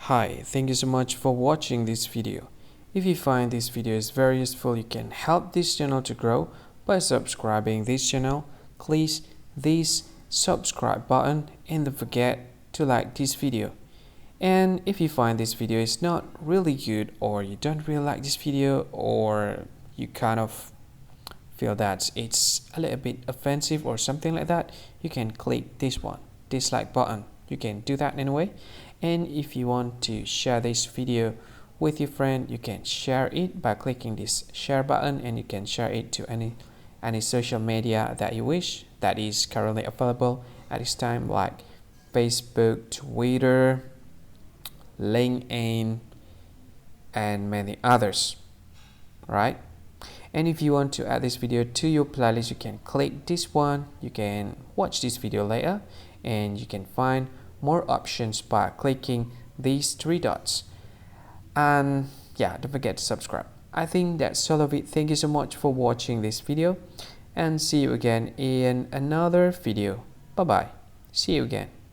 Hi, thank you so much for watching this video. If you find this video is very useful, you can help this channel to grow by subscribing this channel. Please this subscribe button and don't forget to like this video. And if you find this video is not really good, or you don't really like this video, or you kind of feel that it's a little bit offensive or something like that, you can click this one, dislike button. You can do that anyway. And if you want to share this video with your friend, you can share it by clicking this share button, and you can share it to any social media that you wish that is currently available at this time, like Facebook, Twitter, LinkedIn, and many others, right? And if you want to add this video to your playlist, you can click this one. You can watch this video later, and you can find more options by clicking these three dots. And yeah, don't forget to subscribe. I think that's all of it. Thank you so much for watching this video, and see you again in another video. Bye bye. See you again.